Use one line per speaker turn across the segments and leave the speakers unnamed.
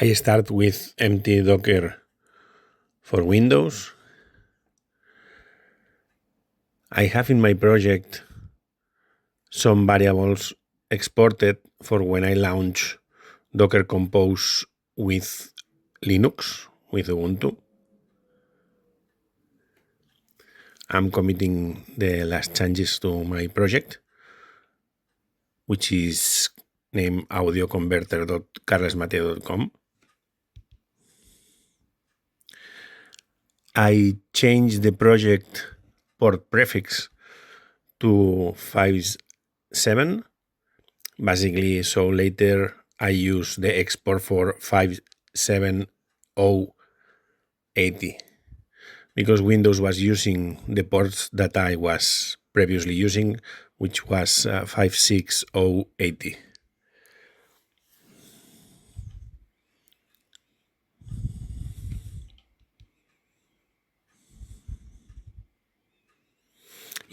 I start with empty Docker for Windows. I have in my project some variables exported for when I launch Docker Compose with Linux, with Ubuntu. I'm committing the last changes to my project, which is named audioconverter.carlesmateo.com. I changed the project port prefix to 5.7, basically, so later I use the export for 5.7.0.80 because Windows was using the ports that I was previously using, which was 5.6.0.80.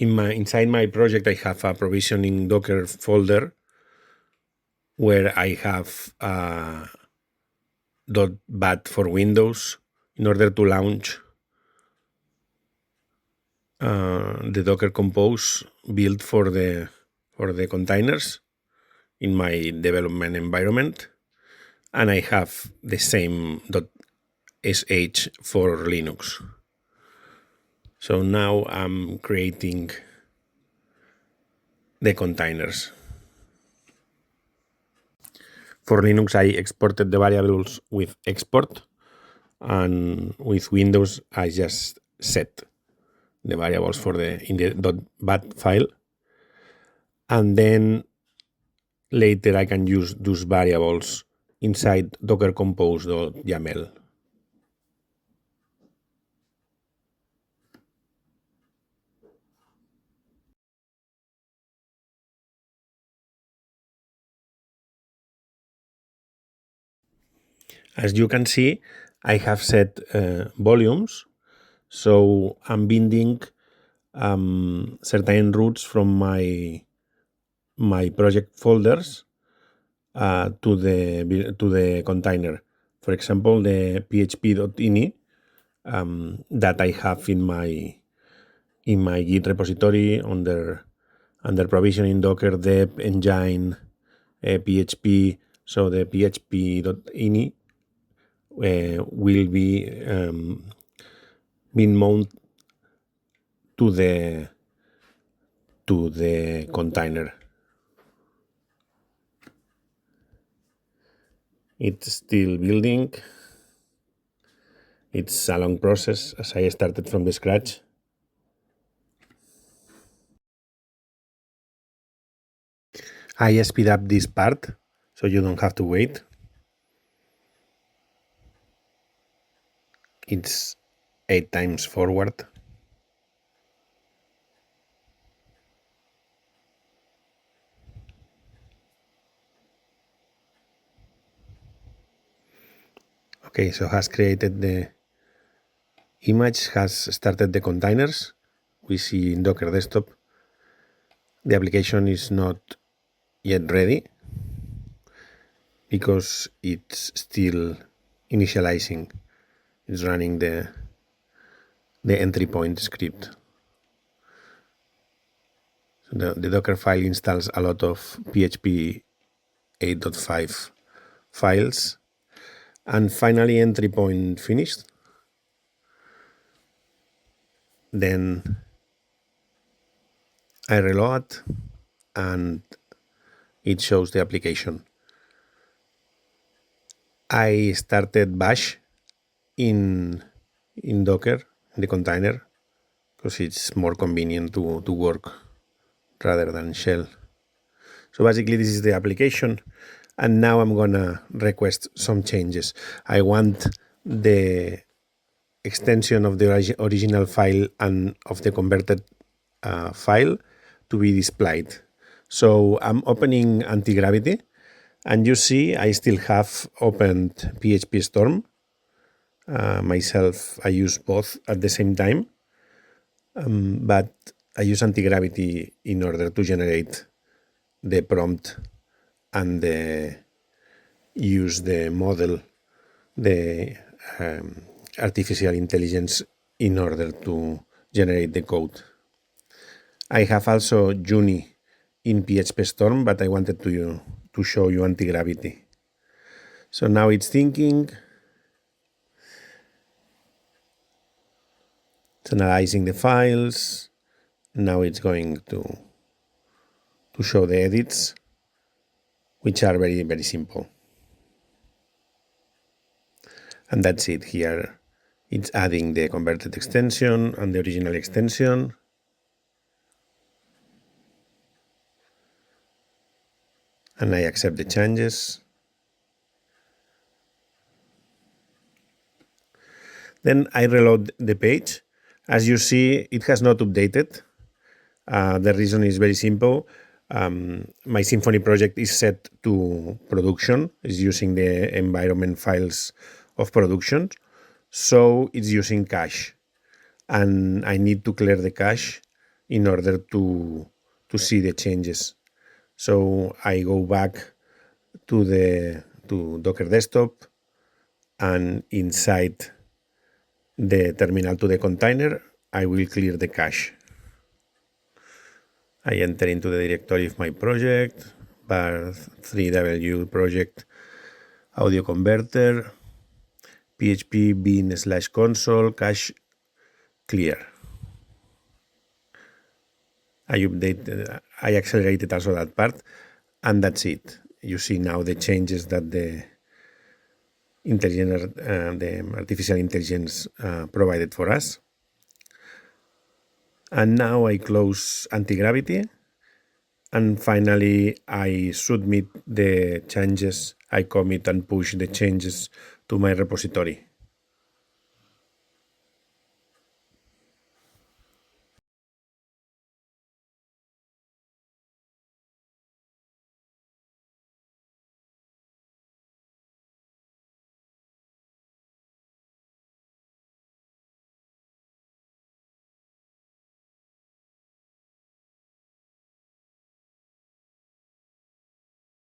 Inside my project, I have a provisioning Docker folder where I have .bat for Windows in order to launch the Docker Compose build for the containers in my development environment, and I have the same .sh for Linux. So now I'm creating the containers. For Linux, I exported the variables with export, and with Windows, I just set the variables for in the .bat file, and then later I can use those variables inside docker-compose.yml. As you can see, I have set volumes, so I'm binding certain routes from my project folders to the container. For example, the php.ini that I have in my Git repository under provisioning Docker dep engine PHP. So the php.ini will be being mounted to the container. It's still building. It's a long process as I started from the scratch. I speed up this part so you don't have to wait. It's 8 times forward. Okay, so has created the image, has started the containers. We see in Docker desktop. The application is not yet ready because it's still initializing. It's running the entry point script. So the Docker file installs a lot of PHP 8.5 files. And finally, entry point finished. Then I reload and it shows the application. I started bash in Docker, in the container, because it's more convenient to work rather than shell. So basically this is the application, and now I'm gonna request some changes. I want the extension of the original file and of the converted file to be displayed. So I'm opening Antigravity, and you see I still have opened PHPStorm. Myself, I use both at the same time, but I use Antigravity in order to generate the prompt and use the model the artificial intelligence in order to generate the code. I have also Gemini in PHPStorm, but I wanted to show you Antigravity. So now it's thinking, it's analyzing the files. Now it's going to show the edits, which are very, very simple. And that's it here. It's adding the converted extension and the original extension. And I accept the changes. Then I reload the page. As you see, it has not updated. The reason is very simple. My Symfony project is set to production, is using the environment files of production. So it's using cache. And I need to clear the cache in order to see the changes. So I go back to Docker Desktop, and inside the terminal to the container, I will clear the cache. I enter into the directory of my project, var3w project audio converter, php bin/console cache clear. I accelerated also that part, and that's it. You see now the changes that the artificial intelligence provided for us. And now I close Antigravity, and finally I submit the changes. I commit and push the changes to my repository.